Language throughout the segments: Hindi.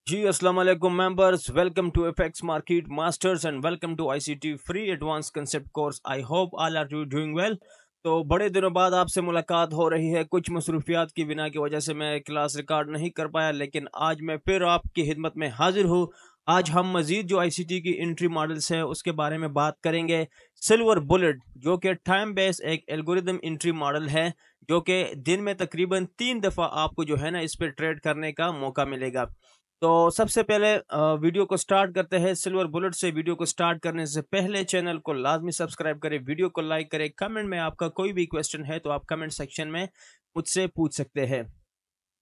जी अस्सलाम वालेकुम members, welcome to FX market masters and welcome to ICT free advance concept course. I hope all are you doing well. तो बड़े दिनों बाद आपसे मुलाकात हो रही है। कुछ मसरूफियात की बिना की वजह से मैं क्लास रिकॉर्ड नहीं कर पाया, लेकिन आज मैं फिर आपकी खिदमत में हाजिर हूँ। आज हम मजीद जो आईसीटी की एंट्री मॉडल्स है उसके बारे में बात करेंगे। सिल्वर बुलेट जो कि टाइम बेस्ड एक एल्गोरिदम एंट्री मॉडल है, जो कि दिन में तकरीबन 3 दफ़ा आपको जो है ना इस पर ट्रेड करने का मौका मिलेगा। तो सबसे पहले वीडियो को स्टार्ट करते हैं सिल्वर बुलेट से। वीडियो को स्टार्ट करने से पहले चैनल को लाजमी सब्सक्राइब करें, वीडियो को लाइक करें। कमेंट में आपका कोई भी क्वेश्चन है तो आप कमेंट सेक्शन में मुझसे पूछ सकते हैं।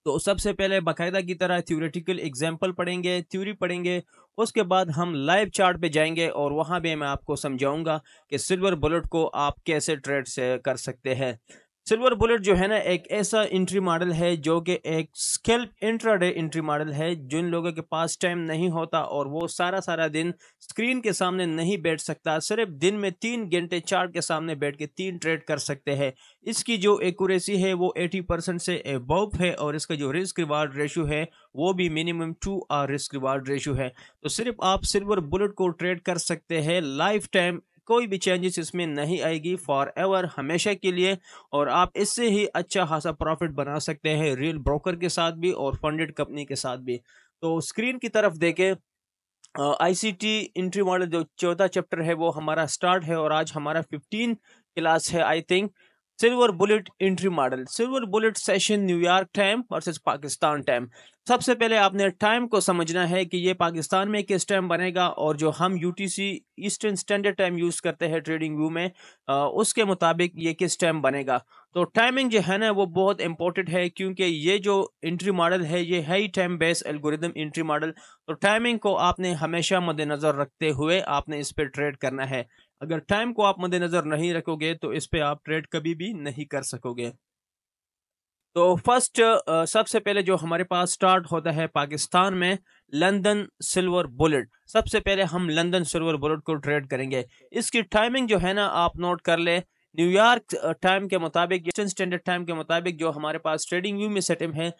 तो सबसे पहले बाकायदा की तरह थ्योरेटिकल एग्जाम्पल पढ़ेंगे, थ्योरी पढ़ेंगे। उसके बाद हम लाइव चार्ट पे जाएंगे और वहां भी मैं आपको समझाऊंगा कि सिल्वर बुलेट को आप कैसे ट्रेड से कर सकते हैं। सिल्वर बुलेट जो है ना एक ऐसा एंट्री मॉडल है जो कि एक स्कैल्प इंट्राडे एंट्री मॉडल है। जिन लोगों के पास टाइम नहीं होता और वो सारा सारा दिन स्क्रीन के सामने नहीं बैठ सकता, सिर्फ दिन में 3 घंटे चार्ट के सामने बैठ के 3 ट्रेड कर सकते हैं। इसकी जो एक्यूरेसी है वो 80% से अबव है और इसका जो रिस्क रिवार्ड रेशियो है वो भी मिनिमम 2 रिस्क रिवार्ड रेशियो है। तो सिर्फ आप सिल्वर बुलेट को ट्रेड कर सकते हैं लाइफ टाइम। कोई भी चेंजेस इसमें नहीं आएगी, फॉर एवर, हमेशा के लिए। और आप इससे ही अच्छा खासा प्रॉफिट बना सकते हैं रियल ब्रोकर के साथ भी और फंडेड कंपनी के साथ भी। तो स्क्रीन की तरफ देखें, आईसीटी एंट्री मॉडल जो 14 चैप्टर है वो हमारा स्टार्ट है और आज हमारा 15 क्लास है I think. Silver bullet entry model, silver bullet session New York time versus Pakistan time. सबसे पहले आपने टाइम को समझना है कि ये पाकिस्तान में किस टाइम बनेगा और जो हम UTC eastern standard time use करते हैं ट्रेडिंग व्यू में, उसके मुताबिक ये किस टाइम बनेगा। तो टाइमिंग जो है ना वो बहुत इंपॉर्टेंट है, क्योंकि ये जो एंट्री मॉडल है ये है ही time based algorithm entry model. तो टाइमिंग को आपने हमेशा मद्देनजर रखते हुए आपने इस पे ट्रेड करना है। अगर टाइम को आप मद्देनजर नहीं रखोगे तो इस पे आप ट्रेड कभी भी नहीं कर सकोगे। तो फर्स्ट सबसे पहले जो हमारे पास स्टार्ट होता है पाकिस्तान में, लंदन सिल्वर बुलेट। सबसे पहले हम लंदन सिल्वर बुलेट को ट्रेड करेंगे। इसकी टाइमिंग जो है ना आप नोट कर ले। न्यूयॉर्क टाइम के मुताबिक, ईस्टर्न स्टैंडर्ड टाइम के मुताबिक जो हमारे पास ट्रेडिंग व्यू में सेटअप है,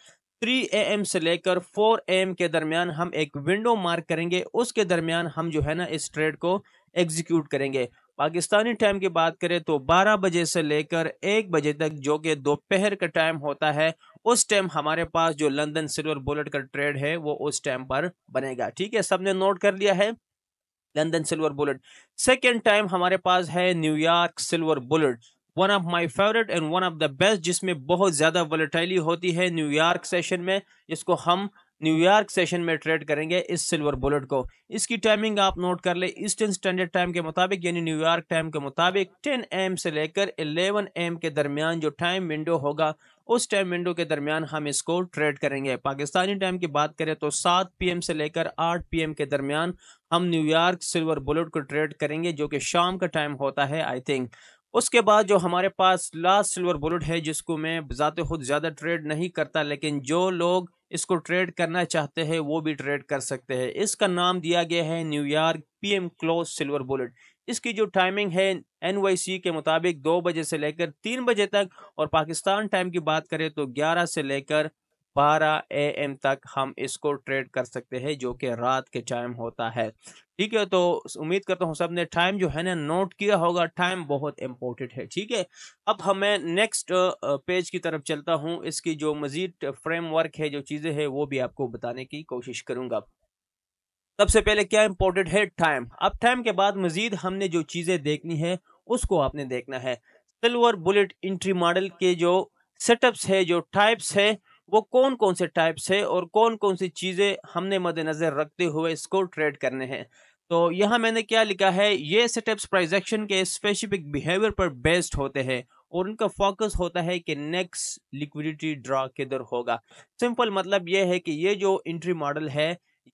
3 AM से लेकर 4 AM के दरमियान हम एक विंडो मार्क करेंगे। उसके दरमियान हम जो है ना इस ट्रेड को एग्जीक्यूट करेंगे। पाकिस्तानी टाइम की बात करें तो 12 बजे से लेकर 1 बजे तक, जो कि दोपहर का टाइम होता है, उस टाइम हमारे पास जो लंदन सिल्वर बुलेट का ट्रेड है वो उस टाइम पर बनेगा। ठीक है, सबने नोट कर लिया है London silver bullet. Second time हमारे पास है New York silver bullet, one of my favourite and one of the best, जिसमें बहुत ज्यादा वोलेटाइली होती है न्यूयॉर्क सेशन में। इसको हम न्यूयॉर्क सेशन में ट्रेड करेंगे इस सिल्वर बुलेट को। इसकी टाइमिंग आप नोट कर ले, ईस्टर्न स्टैंडर्ड टाइम के मुताबिक यानी न्यूयॉर्क टाइम के मुताबिक 10 AM से लेकर 11 AM के दरमियान जो टाइम विंडो होगा, उस टाइम विंडो के दरमियान हम इसको ट्रेड करेंगे। पाकिस्तानी टाइम की बात करें तो 7 PM से लेकर 8 PM के दरमियान हम न्यूयॉर्क सिल्वर बुलेट को ट्रेड करेंगे, जो कि शाम का टाइम होता है आई थिंक। उसके बाद जो हमारे पास लास्ट सिल्वर बुलेट है, जिसको मैं ज़ाते खुद ज़्यादा ट्रेड नहीं करता, लेकिन जो लोग इसको ट्रेड करना चाहते हैं वो भी ट्रेड कर सकते हैं। इसका नाम दिया गया है New York PM close silver bullet. इसकी जो टाइमिंग है NYC के मुताबिक 2 बजे से लेकर 3 बजे तक, और पाकिस्तान टाइम की बात करें तो 11 से लेकर 12 AM तक हम इसको ट्रेड कर सकते हैं, जो कि रात के टाइम होता है। ठीक है, तो उम्मीद करता हूँ सबने टाइम जो है ना नोट किया होगा। टाइम बहुत इंपॉर्टेंट है। ठीक है, अब हमें नेक्स्ट पेज की तरफ चलता हूँ। इसकी जो मजीद फ्रेमवर्क है, जो चीज़ें हैं, वो भी आपको बताने की कोशिश करूँगा। सबसे पहले क्या इंपॉर्टेंट है, टाइम। अब टाइम के बाद मजीद हमने जो चीज़ें देखनी है उसको आपने देखना है। सिल्वर बुलेट एंट्री मॉडल के जो सेटअप्स है, जो टाइप्स है, वो कौन कौन से टाइप्स है और कौन कौन सी चीज़ें हमने मद्देनजर रखते हुए इसको ट्रेड करने हैं। तो यहाँ मैंने क्या लिखा है, ये सेटअप्स प्राइस एक्शन के स्पेसिफिक बिहेवियर पर बेस्ड होते हैं और उनका फोकस होता है कि नेक्स्ट लिक्विडिटी ड्रॉ किधर होगा। सिंपल मतलब ये है कि ये जो एंट्री मॉडल है,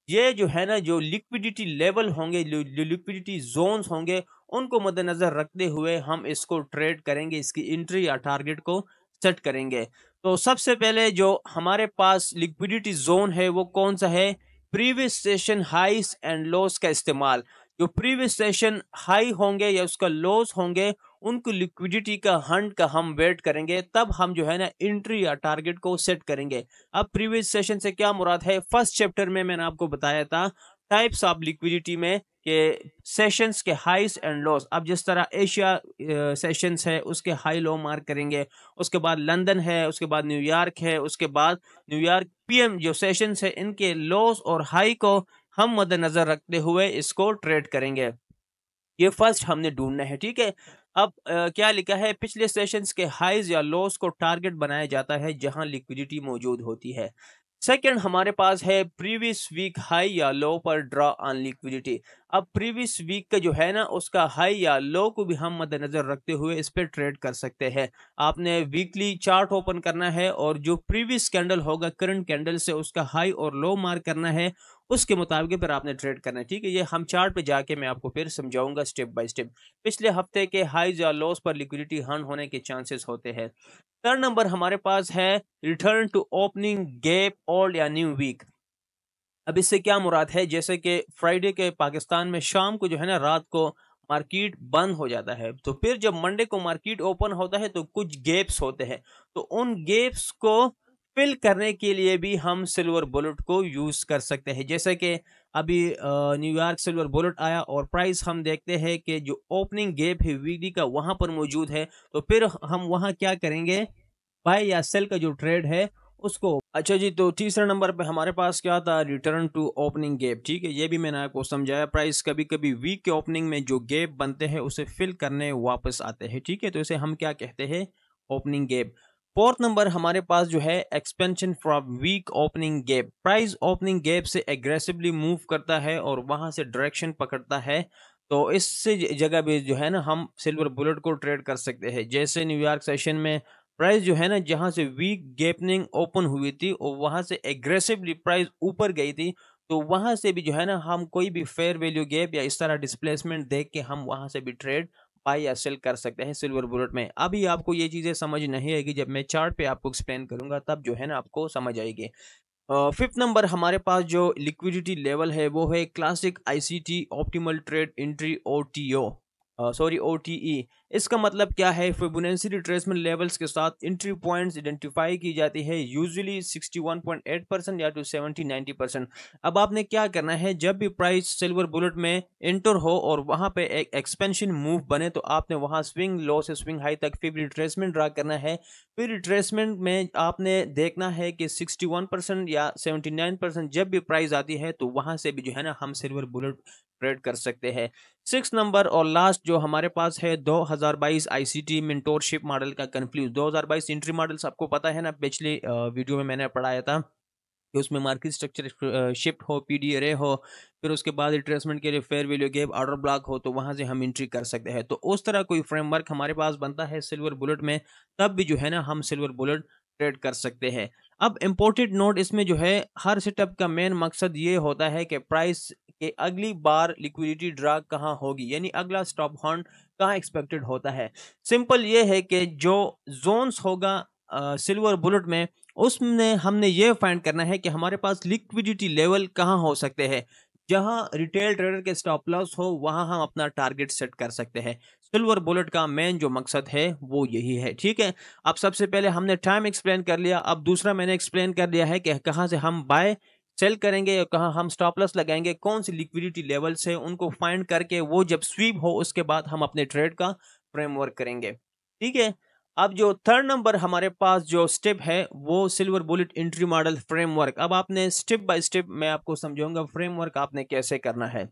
ये जो है ना, जो लिक्विडिटी लेवल होंगे, जो लिक्विडिटी जोन्स होंगे, उनको मद्देनजर रखते हुए हम इसको ट्रेड करेंगे, इसकी एंट्री या टारगेट को सेट करेंगे। तो सबसे पहले जो हमारे पास लिक्विडिटी जोन है वो कौन सा है, प्रीवियस सेशन हाइस एंड लोस का इस्तेमाल। जो प्रीवियस सेशन हाई होंगे या उसका लोस होंगे, उनको लिक्विडिटी का हंट का हम वेट करेंगे, तब हम जो है ना एंट्री या टारगेट को सेट करेंगे। अब प्रीवियस सेशन से क्या मुराद है, फर्स्ट चैप्टर में मैंने आपको बताया था टाइप्स ऑफ लिक्विडिटी में कि सेशंस के हाइस एंड लॉस। अब जिस तरह एशिया सेशंस है उसके हाई लो मार्क करेंगे, उसके बाद लंदन है, उसके बाद न्यूयॉर्क है, उसके बाद न्यूयॉर्क पीएम जो सेशंस है इनके लॉस और हाई को हम मद्देनजर रखते हुए इसको ट्रेड करेंगे। ये फर्स्ट हमने ढूंढना है, ठीक है। अब क्या लिखा है, पिछले सेशंस के हाइज या लॉस को टारगेट बनाया जाता है जहां लिक्विडिटी मौजूद होती है। सेकंड हमारे पास है प्रीवियस वीक हाई या लो पर ड्रॉ ऑन लिक्विडिटी। अब प्रीवियस वीक का जो है ना उसका हाई या लो को भी हम मद्देनजर रखते हुए इस पर ट्रेड कर सकते हैं। आपने वीकली चार्ट ओपन करना है और जो प्रीवियस कैंडल होगा करंट कैंडल से उसका हाई और लो मार्क करना है, उसके मुताबिक फिर आपने ट्रेड करना है, ठीक है। ये हम चार्ट पे जाके मैं आपको फिर समझाऊंगा स्टेप बाय स्टेप। पिछले हफ्ते के हाईज या लॉस पर लिक्विडिटी हंट होने के चांसेस होते हैं। थर्ड नंबर हमारे पास है return to opening gap old या न्यू वीक। अब इससे क्या मुराद है, जैसे कि फ्राइडे के पाकिस्तान में शाम को जो है ना रात को मार्केट बंद हो जाता है, तो फिर जब मंडे को मार्केट ओपन होता है तो कुछ गैप्स होते हैं, तो उन गैप्स को फिल करने के लिए भी हम सिल्वर बुलेट को यूज कर सकते हैं। जैसे कि अभी न्यूयॉर्क सिल्वर बुलेट आया और प्राइस हम देखते हैं कि जो ओपनिंग गैप है वीकली का वहां पर मौजूद है, तो फिर हम वहां क्या करेंगे, बाय या सेल का जो ट्रेड है उसको। अच्छा जी, तो तीसरा नंबर पे हमारे पास क्या था, रिटर्न टू ओपनिंग गैप, ठीक है। ये भी मैंने आपको समझाया, प्राइस कभी कभी वीक के ओपनिंग में जो गैप बनते हैं उसे फिल करने वापस आते हैं, ठीक है, तो इसे हम क्या कहते हैं, ओपनिंग गैप। फोर्थ नंबर हमारे पास जो है expansion from week opening gap. Price opening gap से एग्रेसिवली मूव करता है और वहां से डायरेक्शन पकड़ता है, तो इससे जगह भी जो है ना हम सिल्वर बुलेट को ट्रेड कर सकते हैं। जैसे न्यूयॉर्क सेशन में प्राइस जो है ना जहां से वीक गैपनिंग ओपन हुई थी और वहां से एग्रेसिवली प्राइस ऊपर गई थी, तो वहां से भी जो है ना हम कोई भी फेयर वैल्यू गैप या इस तरह डिस्प्लेसमेंट देख के हम वहां से भी ट्रेड बाय या सेल कर सकते हैं सिल्वर बुलेट में। अभी आपको ये चीजें समझ नहीं आएगी, जब मैं चार्ट पे आपको एक्सप्लेन करूंगा तब जो है ना आपको समझ आएगी। फिफ्थ नंबर हमारे पास जो लिक्विडिटी लेवल है वो है classic ICT optimal trade entry OTO, sorry OTE. इसका मतलब क्या है, फिबोनाची रिट्रेसमेंट लेवल्स के साथ एंट्री पॉइंट्स आइडेंटिफाई की जाती है, यूजुअली 61.8% या टू 70-90%। अब आपने क्या करना है, जब भी प्राइस सिल्वर बुलेट में एंटर हो और वहां पे एक एक्सपेंशन मूव बने, तो आपने वहां स्विंग लो से स्विंग हाई तक फिर रिट्रेसमेंट ड्रा करना है। फिर रिट्रेसमेंट में आपने देखना है कि 61% या 79% जब भी प्राइस आती है तो वहां से भी जो है ना हम सिल्वर बुलेट ट्रेड कर सकते हैं। सिक्स नंबर और लास्ट जो हमारे पास है 2022 आईसीटी मेंटोरशिप मॉडल का कंक्लूज। 2022 एंट्री मॉडल्स आपको पता है ना, पिछली वीडियो में मैंने पढ़ाया था कि उसमें मार्केट स्ट्रक्चर शिफ्ट हो, पीडी अरे हो, फिर उसके बाद रिट्रेसमेंट के लिए fair value gap order block हो, तो वहां से हम एंट्री कर सकते हैं। तो उस तरह कोई फ्रेमवर्क हमारे पास बनता है सिल्वर बुलेट में, तब भी जो है ना हम सिल्वर बुलेट ट्रेड कर सकते हैं। अब इम्पोर्टेंट नोट इसमें जो है, हर सेटअप का मेन मकसद ये होता है कि प्राइस के अगली बार लिक्विडिटी ड्रा कहाँ होगी, यानी अगला स्टॉप हॉर्न कहाँ एक्सपेक्टेड होता है। सिंपल ये है कि जो जोन्स होगा सिल्वर बुलेट में, उसमें हमने ये फाइंड करना है कि हमारे पास लिक्विडिटी लेवल कहाँ हो सकते हैं, जहां रिटेल ट्रेडर के स्टॉप लॉस हो वहां हम अपना टारगेट सेट कर सकते हैं। सिल्वर बुलेट का मेन जो मकसद है वो यही है, ठीक है। अब सबसे पहले हमने टाइम एक्सप्लेन कर लिया, अब दूसरा मैंने एक्सप्लेन कर दिया है कि कहां से हम बाय सेल करेंगे और कहां हम स्टॉप लॉस लगाएंगे, कौन सी लिक्विडिटी लेवल्स है उनको फाइंड करके वो जब स्वीप हो उसके बाद हम अपने ट्रेड का फ्रेमवर्क करेंगे, ठीक है। अब जो थर्ड नंबर हमारे पास जो स्टेप है वो silver bullet entry model framework. अब आपने स्टेप बाय स्टेप मैं आपको समझाऊंगा फ्रेमवर्क आपने कैसे करना है।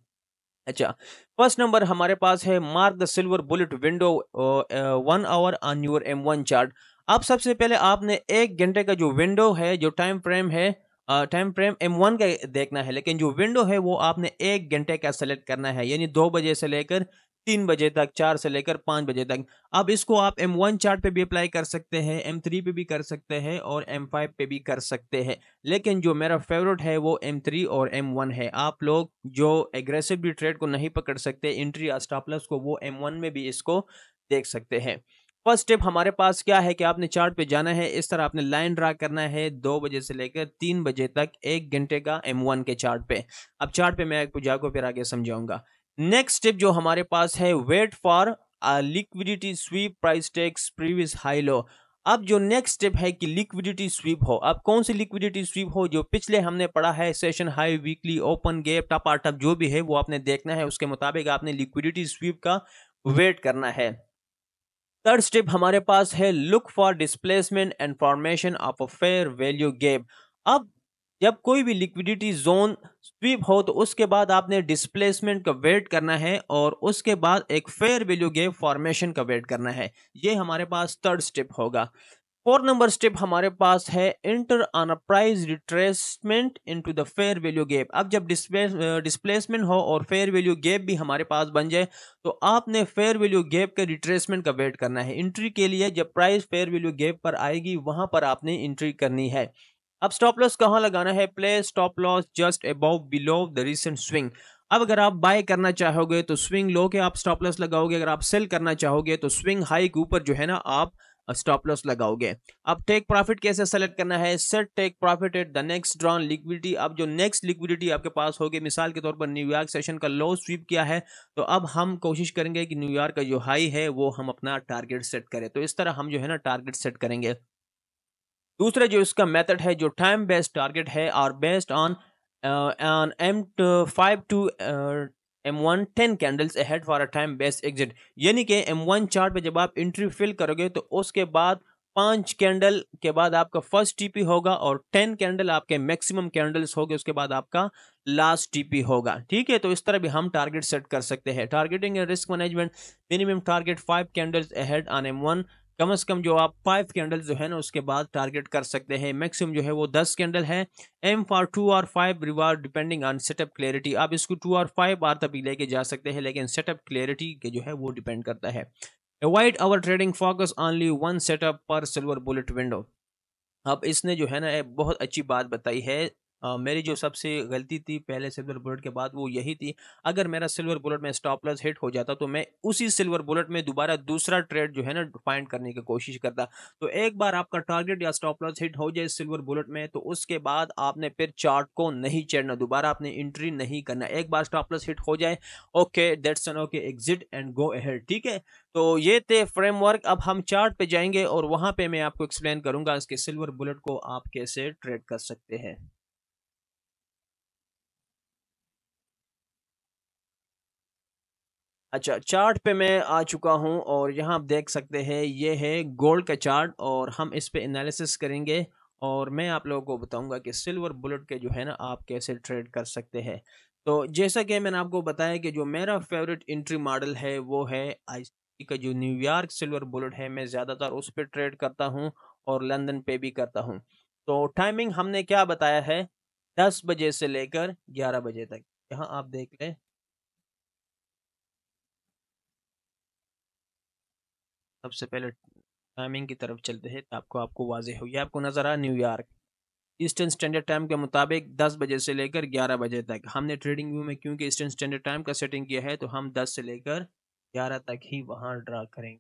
अच्छा, फर्स्ट नंबर हमारे पास है mark the silver bullet window 1 hour on your M1 chart. अब सबसे पहले आपने 1 घंटे का जो विंडो है, जो टाइम फ्रेम है, टाइम फ्रेम M1 का देखना है, लेकिन जो विंडो है वो आपने 1 घंटे का सेलेक्ट करना है, यानी 2 बजे से लेकर 3 बजे तक, 4 से लेकर 5 बजे तक। अब इसको आप M1 चार्ट पे भी अप्लाई कर सकते हैं, M3 पे भी कर सकते हैं और M5 पे भी कर सकते हैं, लेकिन जो मेरा फेवरेट है वो M3 और M1 है। आप लोग जो एग्रेसिवली ट्रेड को नहीं पकड़ सकते, एंट्री या स्टॉप लॉस को, वो M1 में भी इसको देख सकते हैं। फर्स्ट स्टेप हमारे पास क्या है कि आपने चार्ट पे जाना है, इस तरह आपने लाइन ड्रा करना है 2 बजे से लेकर 3 बजे तक 1 घंटे का M1 के चार्ट पे। अब चार्ट पे मैं आपको जाकर फिर आगे समझाऊंगा। नेक्स्ट स्टेप जो हमारे पास है, wait for liquidity sweep price takes previous high low. अब जो नेक्स्ट स्टेप है कि लिक्विडिटी स्वीप हो। अब कौन सी लिक्विडिटी स्वीप हो? जो पिछले हमने पढ़ा है session high, weekly open, gap, top or top, जो भी है वो आपने देखना है, उसके मुताबिक आपने लिक्विडिटी स्वीप का वेट करना है। थर्ड स्टेप हमारे पास है look for displacement and formation of a fair value gap. अब जब कोई भी लिक्विडिटी जोन स्वीप हो तो उसके बाद आपने डिस्प्लेसमेंट का वेट करना है और उसके बाद एक फेयर वैल्यू गैप फॉर्मेशन का वेट करना है। ये हमारे पास थर्ड स्टेप होगा। 4 नंबर स्टेप हमारे पास है inter on a price retracement into the fair value gap. अब जब डिस्प्लेसमेंट हो और फेयर वैल्यू गैप भी हमारे पास बन जाए तो आपने फेयर वैल्यू गैप के रिट्रेसमेंट का वेट करना है। एंट्री के लिए जब प्राइस फेयर वैल्यू गैप पर आएगी वहां पर आपने एंट्री करनी है। अब स्टॉप लॉस कहां लगाना है? Play stop loss just above below the recent swing. अब अगर आप बाय करना चाहोगे तो स्विंग लो के आप स्टॉप लॉस लगाओगे, अगर आप सेल करना चाहोगे तो स्विंग हाई के ऊपर जो है ना आप स्टॉप लॉस लगाओगे। अब टेक प्रॉफिट कैसे सेलेक्ट करना है? Set take profit at the next drawn liquidity. अब जो नेक्स्ट लिक्विडिटी आपके पास होगी, मिसाल के तौर पर न्यूयॉर्क सेशन का लो स्वीप किया है तो अब हम कोशिश करेंगे कि न्यूयॉर्क का जो हाई है वो हम अपना टारगेट सेट करें। तो इस तरह हम जो है ना टारगेट सेट करेंगे। दूसरा जो इसका मेथड है जो टाइम बेस्ड टारगेट है और based on M5 to M1 10 candles ahead for a time based exit. यानी कि M1 चार्ट पे जब आप एंट्री फिल करोगे तो उसके बाद 5 कैंडल के बाद आपका फर्स्ट टीपी होगा और 10 कैंडल आपके मैक्सिमम कैंडल्स होंगे, उसके बाद आपका लास्ट टीपी होगा। ठीक है, तो इस तरह भी हम टारगेट सेट कर सकते हैं। Targeting and risk management, minimum target 5 candles ahead on M1। कम से कम जो आप 5 कैंडल जो है ना उसके बाद टारगेट कर सकते हैं। मैक्सिमम जो है वो 10 कैंडल है। एम फॉर 2 और 5 reward depending on setup clarity. आप इसको 2 और 5 बार तक भी लेके जा सकते हैं लेकिन सेटअप क्लैरिटी के जो है वो डिपेंड करता है। Avoid hour trading focus only one setup पर सिल्वर बुलेट विंडो। अब इसने जो है ना एक बहुत अच्छी बात बताई है। मेरी जो सबसे गलती थी पहले सिल्वर बुलेट के बाद वो यही थी, अगर मेरा सिल्वर बुलेट में स्टॉप लॉस हिट हो जाता तो मैं उसी सिल्वर बुलेट में दोबारा दूसरा ट्रेड जो है ना फाइंड करने की कोशिश करता। तो एक बार आपका टारगेट या स्टॉप लॉस हिट हो जाए सिल्वर बुलेट में तो उसके बाद आपने फिर चार्ट को नहीं चढ़ना, दोबारा आपने एंट्री नहीं करना। एक बार स्टॉप लॉस हिट हो जाए, okay that's an okay, exit and go ahead. ठीक है, तो ये थे फ्रेमवर्क। अब हम चार्ट पे जाएंगे और वहां पे मैं आपको एक्सप्लेन करूंगा इसके सिल्वर बुलेट को आप कैसे ट्रेड कर सकते हैं। अच्छा, चार्ट पे मैं आ चुका हूं और यहाँ आप देख सकते हैं ये है गोल्ड का चार्ट और हम इस पे एनालिसिस करेंगे और मैं आप लोगों को बताऊंगा कि सिल्वर बुलेट के जो है ना आप कैसे ट्रेड कर सकते हैं। तो जैसा कि मैंने आपको बताया कि जो मेरा फेवरेट एंट्री मॉडल है वो है आईसीटी का जो न्यूयॉर्क सिल्वर बुलेट है। मैं ज़्यादातर उस पर ट्रेड करता हूँ और लंदन पे भी करता हूँ। तो टाइमिंग हमने क्या बताया है? 10 बजे से लेकर 11 बजे तक। यहाँ आप देख लें, सबसे पहले टाइमिंग की तरफ चलते हैं तो आपको आपको वाज़ेह हो। ये आपको नज़र आ न्यूयॉर्क ईस्टर्न स्टैंडर्ड टाइम के मुताबिक 10 बजे से लेकर 11 बजे तक। हमने ट्रेडिंग व्यू में क्योंकि ईस्टर्न स्टैंडर्ड टाइम का सेटिंग किया है तो हम 10 से लेकर 11 तक ही वहाँ ड्रा करेंगे।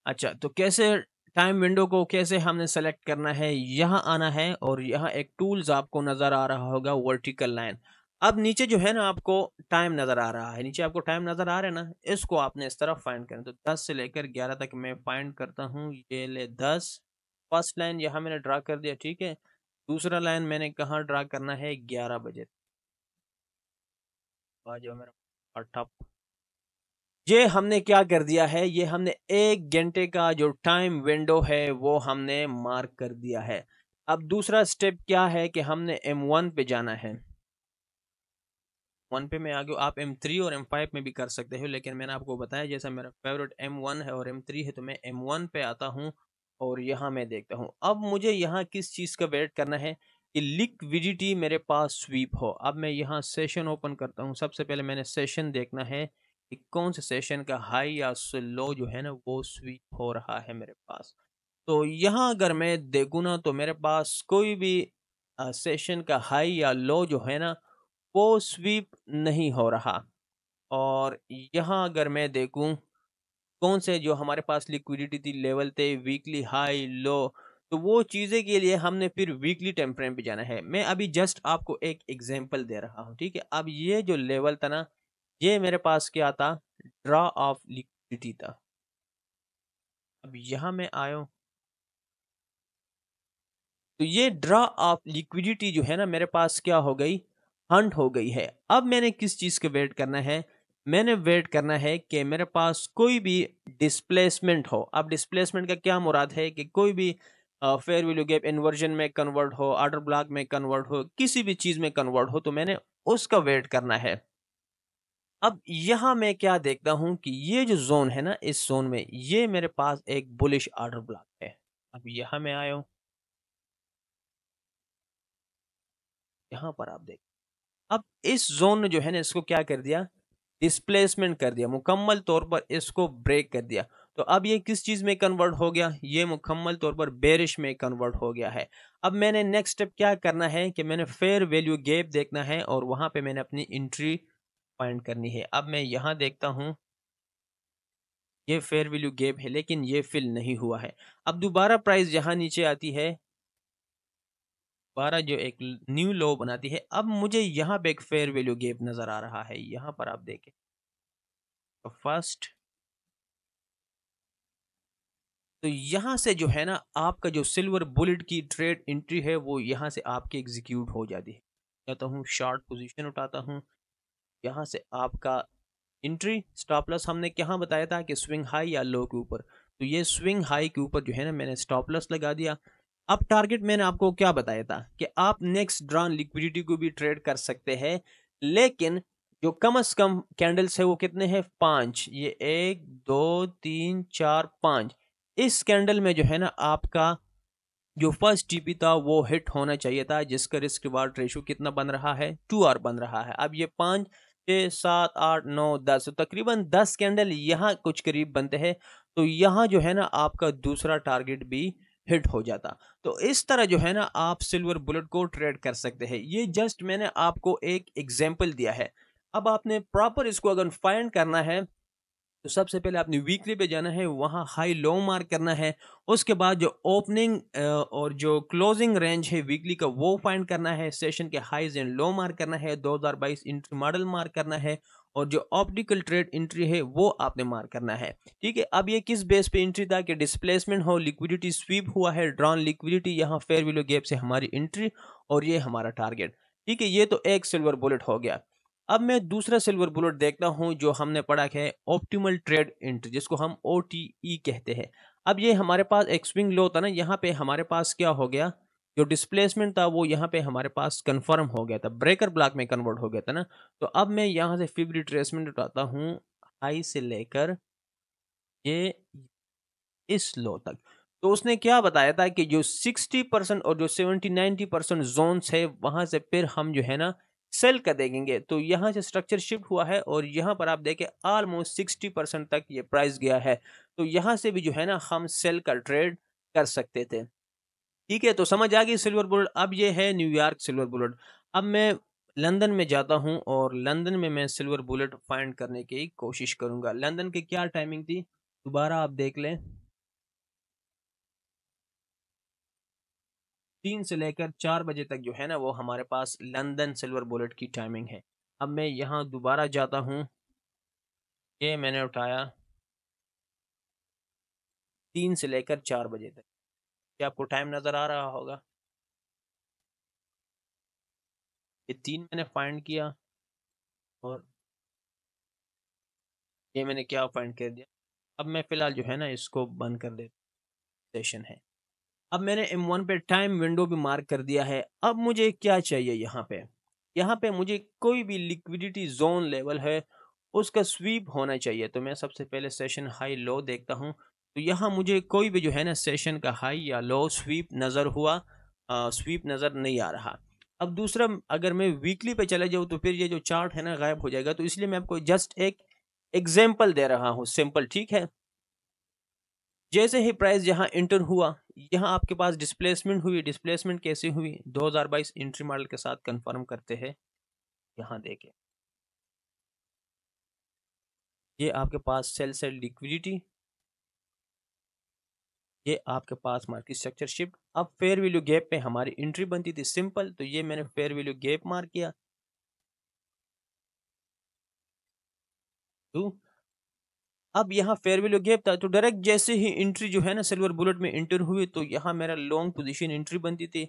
अच्छा, तो कैसे टाइम विंडो को कैसे हमने सेलेक्ट करना है? यहाँ आना है और यहाँ एक टूल्स आपको नज़र आ रहा होगा वर्टिकल लाइन। अब नीचे जो है ना आपको टाइम नज़र आ रहा है, नीचे आपको टाइम नज़र आ रहा है ना, इसको आपने इस तरह फाइंड करना। तो 10 से लेकर 11 तक मैं फाइंड करता हूँ। ये ले 10, फर्स्ट लाइन यहाँ मैंने ड्रा कर दिया। ठीक है, दूसरा लाइन मैंने कहाँ ड्रा करना है? 11 बजे। आ जाओ मेरा अट्ठा। ये हमने क्या कर दिया है? ये हमने 1 घंटे का जो टाइम विंडो है वो हमने मार्क कर दिया है। अब दूसरा स्टेप क्या है कि हमने M1 पे जाना है। वन पे मैं आगे आप M3 और M5 में भी कर सकते हो लेकिन मैंने आपको बताया जैसा मेरा फेवरेट M1 है और M3 है तो मैं M1 पे आता हूँ और यहाँ मैं देखता हूँ। अब मुझे यहाँ किस चीज़ का वेट करना है कि लिक्विडिटी मेरे पास स्वीप हो। अब मैं यहाँ सेशन ओपन करता हूँ। सबसे पहले मैंने सेशन देखना है कि कौन से सेशन का हाई या लो जो है ना वो स्वीप हो रहा है मेरे पास। तो यहाँ अगर मैं देखूँ ना तो मेरे पास कोई भी सेशन का हाई या लो जो है ना वो स्वीप नहीं हो रहा। और यहाँ अगर मैं देखूं कौन से जो हमारे पास लिक्विडिटी थी लेवल थे वीकली हाई लो, तो वो चीज़ें के लिए हमने फिर वीकली टाइम फ्रेम पे जाना है। मैं अभी जस्ट आपको एक एग्जांपल दे रहा हूँ। ठीक है, अब ये जो लेवल था ना ये मेरे पास क्या था, ड्रा ऑफ लिक्विडिटी था। अब यहाँ मैं आया हूँ, तो ये ड्रा ऑफ लिक्विडिटी जो है ना मेरे पास क्या हो गई, हंट हो गई है। अब मैंने किस चीज के वेट करना है, मैंने वेट करना है कि मेरे पास कोई भी डिस्प्लेसमेंट हो। अब डिस्प्लेसमेंट का क्या मुराद है कि कोई भी फेयर वैल्यू गैप इन्वर्जन में कन्वर्ट हो, ऑर्डर ब्लॉक में कन्वर्ट हो, किसी भी चीज में कन्वर्ट हो, तो मैंने उसका वेट करना है। अब यहां मैं क्या देखता हूं कि ये जो जोन है ना, इस जोन में ये मेरे पास एक बुलिश ऑर्डर ब्लॉक है। अब यहां मैं आया हूं, यहां पर आप देख, अब इस जोन ने जो है ना इसको क्या कर दिया, डिस्प्लेसमेंट कर दिया, मुकम्मल तौर पर इसको ब्रेक कर दिया। तो अब ये किस चीज में कन्वर्ट हो गया, ये मुकम्मल तौर पर बेरिश में कन्वर्ट हो गया है। अब मैंने नेक्स्ट स्टेप क्या करना है कि मैंने फेयर वैल्यू गैप देखना है और वहां पे मैंने अपनी एंट्री फाइंड करनी है। अब मैं यहां देखता हूं, ये फेयर वैल्यू गैप है लेकिन ये फिल नहीं हुआ है। अब दोबारा प्राइस यहाँ नीचे आती है, दोबारा जो एक न्यू लो बनाती है। अब मुझे यहाँ पे एक फेयर वैल्यू गैप नजर आ रहा है, यहाँ पर आप देखें। तो फर्स्ट, तो यहाँ से जो है ना आपका जो सिल्वर बुलेट की ट्रेड एंट्री है वो यहाँ से आपकी एग्जीक्यूट हो जाती है। कहता हूँ शॉर्ट पोजीशन उठाता हूँ, यहाँ से आपका एंट्री स्टॉप लॉस हमने क्या बताया था कि स्विंग हाई या लो के ऊपर, तो ये स्विंग हाई के ऊपर जो है ना मैंने स्टॉप लॉस लगा दिया। अब टारगेट मैंने आपको क्या बताया था कि आप नेक्स्ट ड्रॉन लिक्विडिटी को भी ट्रेड कर सकते हैं, लेकिन जो कम से कम कैंडल्स है वो कितने हैं, 5। ये 1 2 3 4 5, इस कैंडल में जो है ना आपका जो फर्स्ट टीपी था वो हिट होना चाहिए था, जिसका रिस्क रिवार्ड रेशो कितना बन रहा है, 2R बन रहा है। अब ये 5 6 7 8 9 10, तो तकरीबन 10 कैंडल यहाँ कुछ करीब बनते हैं, तो यहाँ जो है ना आपका दूसरा टारगेट भी हिट हो जाता। तो इस तरह जो है ना आप सिल्वर बुलेट को ट्रेड कर सकते हैं। ये जस्ट मैंने आपको एक एग्जाम्पल दिया है। अब आपने प्रॉपर इसको अगर फाइंड करना है तो सबसे पहले आपने वीकली पे जाना है, वहां हाई लो मार्क करना है। उसके बाद जो ओपनिंग और जो क्लोजिंग रेंज है वीकली का वो फाइंड करना है। सेशन के हाईज एंड लो मार्क करना है, 2022 इंट्री मॉडल मार्क करना है, और जो ऑप्टिकल ट्रेड एंट्री है वो आपने मार्क करना है। ठीक है, अब ये किस बेस पे एंट्री था कि डिस्प्लेसमेंट हो, लिक्विडिटी स्वीप हुआ है, ड्रॉन लिक्विडिटी, यहाँ फेयर वैल्यू गैप से हमारी एंट्री और ये हमारा टारगेट। ठीक है, ये तो एक सिल्वर बुलेट हो गया। अब मैं दूसरा सिल्वर बुलेट देखता हूं जो हमने पढ़ा है ऑप्टिमल ट्रेड एंट्री, जिसको हम OTE कहते हैं। अब ये हमारे पास एक स्विंग लो था ना, यहाँ पे हमारे पास क्या हो गया, जो डिस्प्लेसमेंट था वो यहाँ पे हमारे पास कंफर्म हो गया था, ब्रेकर ब्लॉक में कन्वर्ट हो गया था ना। तो अब मैं यहाँ से फिब रिट्रेसमेंट उठाता हूँ, हाई से लेकर ये इस लो तक। तो उसने क्या बताया था कि जो 60% और जो 70-90% जोन्स है वहां से फिर हम जो है ना सेल कर देंगे। तो यहाँ से स्ट्रक्चर शिफ्ट हुआ है और यहाँ पर आप देखें ऑलमोस्ट 60% तक ये प्राइस गया है। तो यहाँ से भी जो है ना हम सेल का ट्रेड कर सकते थे। ठीक है, तो समझ आ गई सिल्वर बुलेट। अब ये है न्यूयॉर्क सिल्वर बुलेट। अब मैं लंदन में जाता हूँ और लंदन में मैं सिल्वर बुलेट फाइंड करने की कोशिश करूंगा। लंदन की क्या टाइमिंग थी, दोबारा आप देख लें, 3 से लेकर 4 बजे तक जो है ना वो हमारे पास लंदन सिल्वर बुलेट की टाइमिंग है। अब मैं यहाँ दोबारा जाता हूँ, ये मैंने उठाया 3 से लेकर 4 बजे तक। क्या आपको टाइम नज़र आ रहा होगा, ये 3 मैंने फाइंड किया और ये मैंने क्या फाइंड कर दिया। अब मैं फिलहाल जो है ना इसको बंद कर देता, सेशन है। अब मैंने M1 पे टाइम विंडो भी मार्क कर दिया है। अब मुझे क्या चाहिए, यहाँ पे मुझे कोई भी लिक्विडिटी जोन लेवल है उसका स्वीप होना चाहिए। तो मैं सबसे पहले सेशन हाई लो देखता हूँ, तो यहाँ मुझे कोई भी जो है ना सेशन का हाई या लो स्वीप नज़र हुआ, स्वीप नज़र नहीं आ रहा। अब दूसरा, अगर मैं वीकली पे चले जाऊँ तो फिर ये जो चार्ट है ना गायब हो जाएगा। तो इसलिए मैं आपको जस्ट एक एग्जाम्पल दे रहा हूँ, सिंपल। ठीक है, जैसे ही प्राइस यहाँ इंटर हुआ, यहाँ आपके पास डिस्प्लेसमेंट हुई। डिस्प्लेसमेंट कैसे हुई, 2022 एंट्री मॉडल के साथ कंफर्म करते हैं। यहाँ देखें, ये आपके पास सेल सेल लिक्विडिटी, ये आपके पास मार्केट स्ट्रक्चर शिफ्ट। अब फेयर वैल्यू गैप पे हमारी एंट्री बनती थी, सिंपल। तो ये मैंने फेयर वैल्यू गैप मार्क किया। टू। अब यहाँ फेयर वैल्यू गैप था, तो डायरेक्ट जैसे ही एंट्री जो है ना सिल्वर बुलेट में एंटर हुई, तो यहाँ मेरा लॉन्ग पोजीशन एंट्री बनती थी,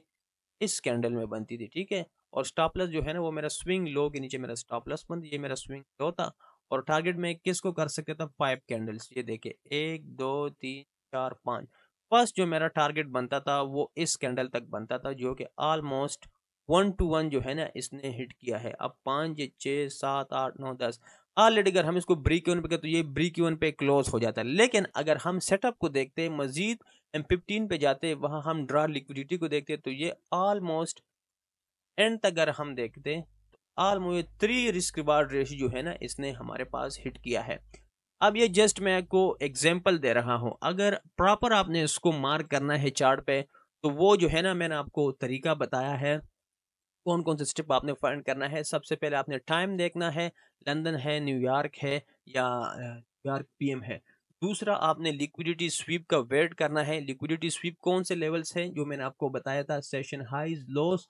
इस कैंडल में बनती थी, ठीक है। और स्टॉप लॉस जो है ना वो मेरा स्विंग लो के नीचे मेरा स्टॉप लॉस बनती, ये मेरा स्विंग लो था। और टारगेट में किसको कर सकता था, 5 कैंडल्स, ये देखिए 1 2 3 4 5। फर्स्ट जो मेरा टारगेट बनता था वो इस कैंडल तक बनता था, जो कि ऑलमोस्ट 1 to 1 जो है ना इसने हिट किया है। अब 5 6 7 8 9 10, ऑलरेडी अगर हम इसको ब्रेक इवन पे तो ये ब्रेक इवन पे क्लोज हो जाता है। लेकिन अगर हम सेटअप को देखते हैं, मजीद M15 पे जाते, वहां हम ड्रा लिक्विडिटी को देखते, तो ये ऑलमोस्ट एंड तक अगर हम देखते, तो ऑलमोस्ट 3 रिस्क रिवार्ड रेशियो जो है ना इसने हमारे पास हिट किया है। अब ये जस्ट मैं आपको एग्जांपल दे रहा हूं, अगर प्रॉपर आपने इसको मार्क करना है चार्ट पे, तो वो जो है ना मैंने आपको तरीका बताया है, कौन कौन से स्टेप आपने फाइंड करना है। सबसे पहले आपने टाइम देखना है, लंदन है, न्यूयॉर्क है, या न्यूयॉर्क पीएम है। दूसरा आपने लिक्विडिटी स्वीप का वेट करना है, लिक्विडिटी स्वीप कौन से लेवल्स हैं जो मैंने आपको बताया था, session highs lows,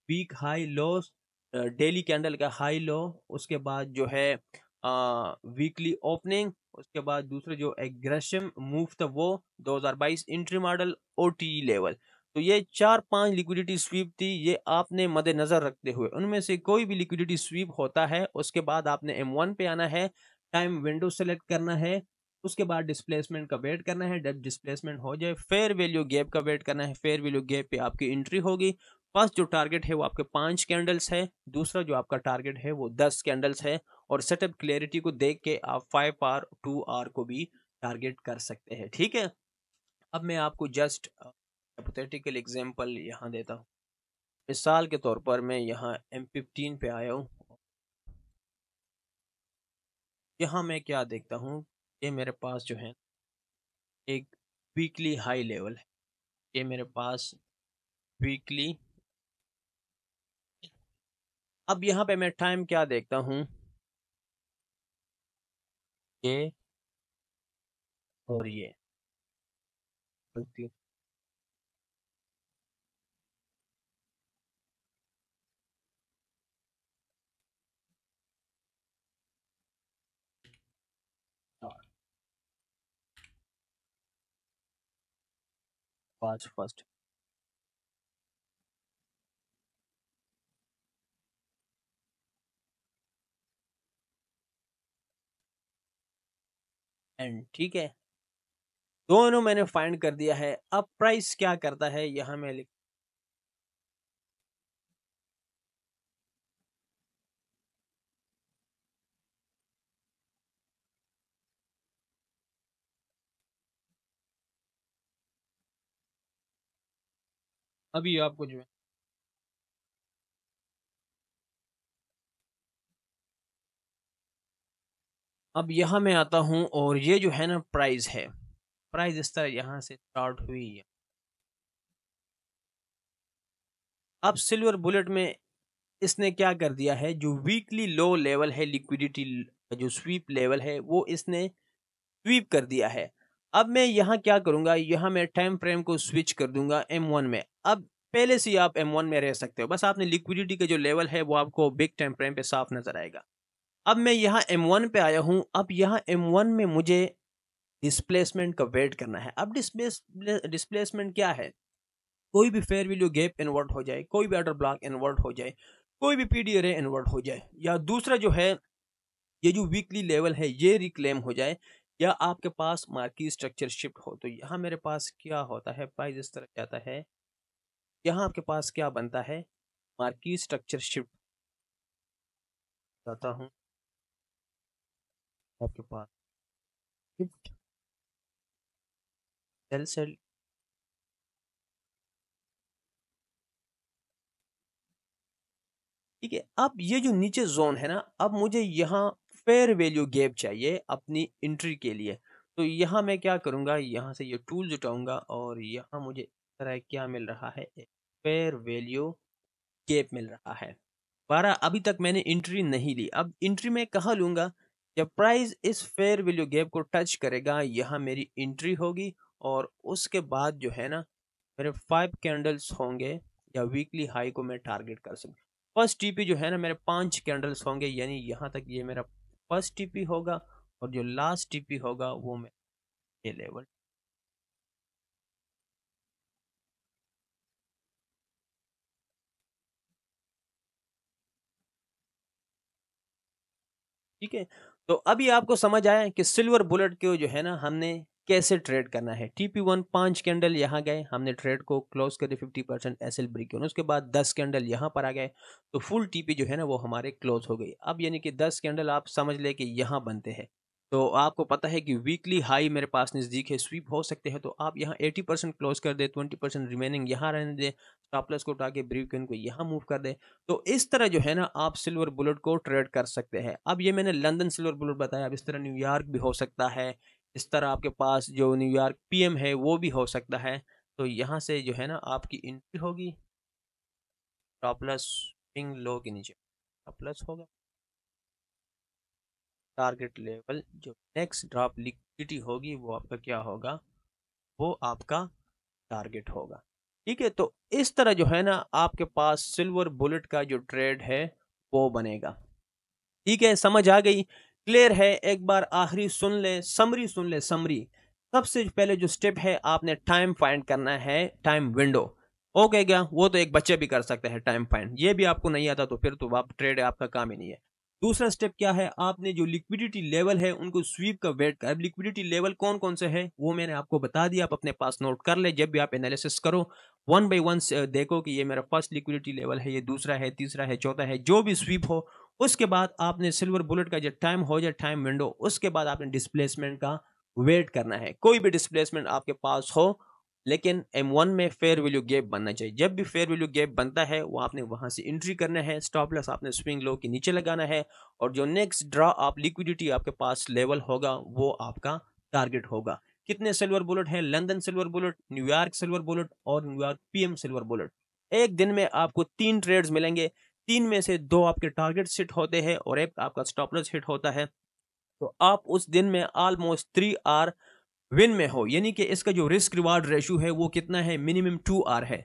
week high lows, daily candle का हाई लो, उसके बाद जो है वीकली ओपनिंग, उसके बाद दूसरा जो एग्रेसिव मूव था वो 2022 इंट्री मॉडल ओटी लेवल। तो ये 4 5 लिक्विडिटी स्वीप थी, ये आपने मद्देनजर रखते हुए उनमें से कोई भी लिक्विडिटी स्वीप होता है, उसके बाद आपने M1 पे आना है, टाइम विंडो सेलेक्ट करना है, उसके बाद डिस्प्लेसमेंट का वेट करना है, जब डिस्प्लेसमेंट हो जाए फेयर वैल्यू गैप का वेट करना है, फेयर वैल्यू गैप पे आपकी एंट्री होगी। फर्स्ट जो टारगेट है वो आपके 5 कैंडल्स है, दूसरा जो आपका टारगेट है वो 10 कैंडल्स है। और सेटअप क्लैरिटी को देख के आप 5 आवर 2 आवर को भी टारगेट कर सकते हैं, ठीक है। अब मैं आपको जस्ट हाइपोथेटिकल एग्जांपल यहाँ देता हूँ। मिसाल के तौर पर मैं यहाँ M15 पे आया हूँ, यहाँ मैं क्या देखता हूँ, ये मेरे पास जो है एक वीकली हाई लेवल है, ये मेरे पास वीकली। अब यहाँ पे मैं टाइम क्या देखता हूँ, ये और ये, पास फर्स्ट एंड, ठीक है। दोनों मैंने फाइंड कर दिया है। अब प्राइस क्या करता है, यहाँ मैं लिख, अभी आपको जो है, अब यहाँ मैं आता हूँ और ये जो है ना प्राइस है, प्राइस इस तरह यहाँ से स्टार्ट हुई है। अब सिल्वर बुलेट में इसने क्या कर दिया है, जो वीकली लो लेवल है लिक्विडिटी, जो स्वीप लेवल है वो इसने स्वीप कर दिया है। अब मैं यहाँ क्या करूंगा, यहाँ मैं टाइम फ्रेम को स्विच कर दूंगा M1 में। अब पहले से ही आप M1 में रह सकते हो, बस आपने लिक्विडिटी का जो लेवल है वो आपको बिग टाइम फ्रेम पे साफ नजर आएगा। अब मैं यहाँ M1 पे आया हूँ, अब यहाँ M1 में मुझे डिस्प्लेसमेंट का वेट करना है। अब डिस्प्लेसमेंट क्या है, कोई भी फेयर वैल्यू गैप इन्वर्ट हो जाए, कोई भी ऑर्डर ब्लॉक इन्वर्ट हो जाए, कोई भी पीडी अरे इन्वर्ट हो जाए, या दूसरा जो है ये जो वीकली लेवल है ये रिक्लेम हो जाए, या आपके पास मार्केट स्ट्रक्चर शिफ्ट हो, तो यहाँ मेरे पास क्या होता है, प्राइस इस तरह जाता है, यहाँ आपके पास क्या बनता है, मार्केट स्ट्रक्चर शिफ्ट जाता हूँ आपके पास शिफ्ट सेल सेल, ठीक है। अब ये जो नीचे जोन है ना, अब मुझे यहाँ फेयर वैल्यू गैप चाहिए अपनी एंट्री के लिए। तो यहाँ मैं क्या करूँगा, यहाँ से ये टूल जुटाऊंगा और यहाँ मुझे इस तरह क्या मिल रहा है, फेयर वैल्यू गैप मिल रहा है। 12 अभी तक मैंने एंट्री नहीं ली, अब एंट्री मैं कहाँ लूंगा, जब प्राइस इस फेयर वैल्यू गैप को टच करेगा यहाँ मेरी एंट्री होगी। और उसके बाद जो है ना मेरे 5 कैंडल्स होंगे, या वीकली हाई को मैं टारगेट कर सकूँ। फर्स्ट टीपी जो है ना मेरे 5 कैंडल्स होंगे, यानी यहाँ तक ये मेरा फर्स्ट टीपी होगा, और जो लास्ट टीपी होगा वो मैं ये लेवल। ठीक है, तो अभी आपको समझ आया कि सिल्वर बुलेट को जो है ना हमने कैसे ट्रेड करना है। TP1 5 कैंडल यहाँ गए, हमने ट्रेड को क्लोज कर दिया 50% एसएल ब्रेक, उसके बाद 10 कैंडल यहाँ पर आ गए, तो फुल टीपी जो है ना वो हमारे क्लोज हो गई। अब यानी कि 10 कैंडल आप समझ ले कि यहाँ बनते हैं। तो आपको पता है कि वीकली हाई मेरे पास नज़दीक है, स्वीप हो सकते हैं, तो आप यहाँ 80% क्लोज कर दे, 20% रिमेनिंग यहाँ रहने दे, स्टॉप लॉस को उठा के ब्रेक इवन को यहाँ मूव कर दे। तो इस तरह जो है ना आप सिल्वर बुलेट को ट्रेड कर सकते हैं। अब ये मैंने लंदन सिल्वर बुलेट बताया, अब इस तरह न्यूयॉर्क भी हो सकता है, इस तरह आपके पास जो न्यूयॉर्क पीएम है वो भी हो सकता है। तो यहाँ से जो है ना आपकी एंट्री होगी, स्टॉप लॉस स्विंग लो के नीचे स्टॉप लॉस होगा, टारगेट लेवल जो नेक्स्ट ड्रॉप लिक्विडिटी होगी वो आपका क्या होगा, वो आपका टारगेट होगा। ठीक है, तो इस तरह जो है ना आपके पास सिल्वर बुलेट का जो ट्रेड है वो बनेगा। ठीक है, समझ आ गई, क्लियर है। एक बार आखिरी सुन ले, समरी सुन ले, समरी। सबसे पहले जो स्टेप है आपने टाइम फाइंड करना है, टाइम विंडो। ओके क्या, वो तो एक बच्चे भी कर सकते हैं टाइम फाइंड, ये भी आपको नहीं आता तो फिर तो आप ट्रेड आपका काम ही नहीं है। दूसरा स्टेप क्या है, आपने जो लिक्विडिटी लेवल है उनको स्वीप का वेट कर। अब लिक्विडिटी लेवल कौन कौन से है वो मैंने आपको बता दिया, आप अपने पास नोट कर ले, जब भी आप एनालिसिस करो वन बाय वन देखो कि ये मेरा फर्स्ट लिक्विडिटी लेवल है, ये दूसरा है, तीसरा है, चौथा है, जो भी स्वीप हो। उसके बाद आपने सिल्वर बुलेट का जो टाइम हो जाए टाइम विंडो, उसके बाद आपने डिस्प्लेसमेंट का वेट करना है। कोई भी डिस्प्लेसमेंट आपके पास हो, लेकिन M1 में फेयर वैल्यू गैप बनना चाहिए। जब भी फेयर वैल्यू गैप बनता है वो आपने वहां से एंट्री करना है, स्टॉप लॉस आपने स्विंग लो के नीचे लगाना है, और जो नेक्स्ट ड्रॉ आप लिक्विडिटी आपके पास लेवल होगा वो आपका टारगेट होगा। कितने सिल्वर बुलेट है, London silver bullet, New York silver bullet और न्यूयॉर्क पीएम सिल्वर बुलेट। एक दिन में आपको 3 ट्रेड्स मिलेंगे, 3 में से 2 आपके टारगेट हिट होते हैं और एक आपका स्टॉप लॉस हिट होता है। तो आप उस दिन में ऑलमोस्ट 3 आर विन में हो, यानी कि इसका जो रिस्क रिवार्ड रेशियो है वो कितना है, मिनिमम 2 आर है।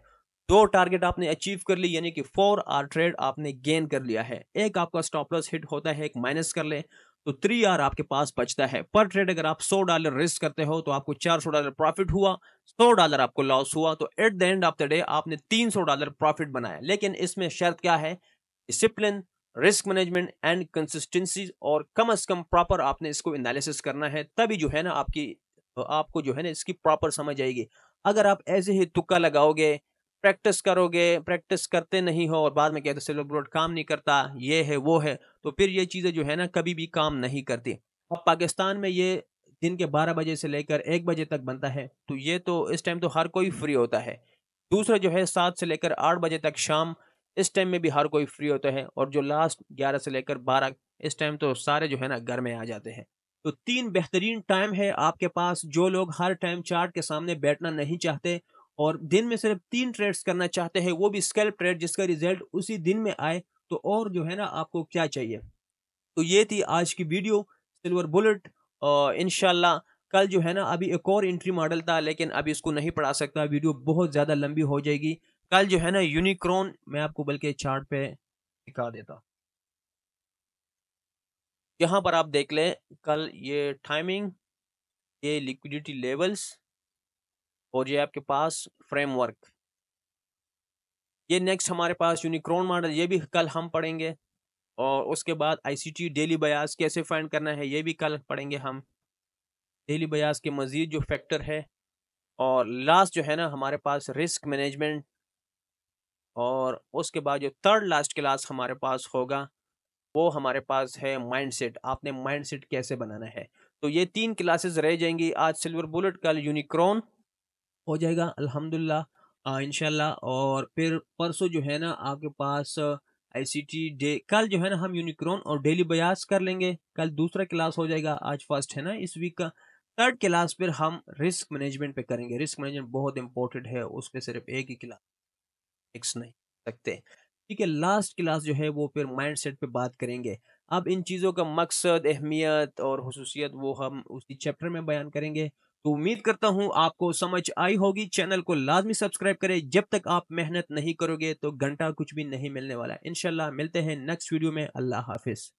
2 टारगेट आपने अचीव कर ली, यानी कि 4 आर ट्रेड आपने गेन कर लिया है। एक आपका स्टॉप लॉस हिट होता है, एक माइनस कर ले, तो 3 आर आपके पास बचता है। पर ट्रेड अगर आप $100 रिस्क करते हो तो आपको $400 प्रॉफिट हुआ, $100 आपको लॉस हुआ, तो at the end of the day आपने $300 प्रॉफिट बनाया। लेकिन इसमें शर्त क्या है, discipline, risk management and consistency, और कम से कम प्रॉपर आपने इसको एनालिसिस करना है, तभी जो है ना आपको जो है ना इसकी प्रॉपर समझ आएगी। अगर आप ऐसे ही तुक्का लगाओगे, प्रैक्टिस करोगे, प्रैक्टिस करते नहीं हो और बाद में कहते सिल्वर बुलेट काम नहीं करता, ये है वो है, तो फिर ये चीजें जो है ना कभी भी काम नहीं करती। अब पाकिस्तान में ये दिन के 12 बजे से लेकर 1 बजे तक बनता है, तो ये तो इस टाइम तो हर कोई फ्री होता है। दूसरा जो है 7 से लेकर 8 बजे तक शाम, इस टाइम में भी हर कोई फ्री होता है, और जो लास्ट 11 से लेकर 12 इस टाइम तो सारे जो है ना घर में आ जाते हैं। तो 3 बेहतरीन टाइम है आपके पास। जो लोग हर टाइम चार्ट के सामने बैठना नहीं चाहते और दिन में सिर्फ 3 ट्रेड्स करना चाहते हैं, वो भी स्कैल्प ट्रेड जिसका रिजल्ट उसी दिन में आए, तो और जो है ना आपको क्या चाहिए। तो ये थी आज की वीडियो सिल्वर बुलेट। इंशाल्लाह कल जो है ना, अभी एक और एंट्री मॉडल था लेकिन अभी इसको नहीं पढ़ा सकता, वीडियो बहुत ज़्यादा लंबी हो जाएगी। कल जो है ना यूनिक्रॉन, मैं आपको बल्कि चार्ट पे दिखा देता, यहाँ पर आप देख लें कल ये टाइमिंग, ये लिक्विडिटी लेवल्स, और ये आपके पास फ्रेमवर्क। ये नेक्स्ट हमारे पास यूनिक्रॉन मॉडल, ये भी कल हम पढ़ेंगे। और उसके बाद आईसीटी डेली बयास कैसे फाइंड करना है ये भी कल पढ़ेंगे हम। डेली बयास के मजीद जो फैक्टर है, और लास्ट जो है ना हमारे पास रिस्क मैनेजमेंट, और उसके बाद जो थर्ड लास्ट क्लास हमारे पास होगा वो हमारे पास है माइंडसेट, आपने माइंडसेट कैसे बनाना है। तो ये 3 क्लासेस रह जाएंगी, आज सिल्वर बुलेट, कल यूनिक्रॉन हो जाएगा अल्हम्दुलिल्लाह इंशाल्लाह। और फिर परसों जो है ना आपके पास आईसीटी डे, कल जो है ना हम यूनिक्रॉन और डेली बयास कर लेंगे, कल दूसरा क्लास हो जाएगा, आज फर्स्ट है ना इस वीक का। थर्ड क्लास फिर हम रिस्क मैनेजमेंट पे करेंगे, रिस्क मैनेजमेंट बहुत इंपॉर्टेंट है, उस पर सिर्फ एक ही क्लास फिक्स नहीं सकते। ठीक है, लास्ट क्लास जो है वो फिर माइंड सेट पे बात करेंगे। अब इन चीज़ों का मकसद, अहमियत और हुसूसियत वो हम उसी चैप्टर में बयान करेंगे। तो उम्मीद करता हूँ आपको समझ आई होगी। चैनल को लाजमी सब्सक्राइब करें, जब तक आप मेहनत नहीं करोगे तो घंटा कुछ भी नहीं मिलने वाला है। इंशाल्लाह मिलते हैं नेक्स्ट वीडियो में। अल्लाह हाफिज़।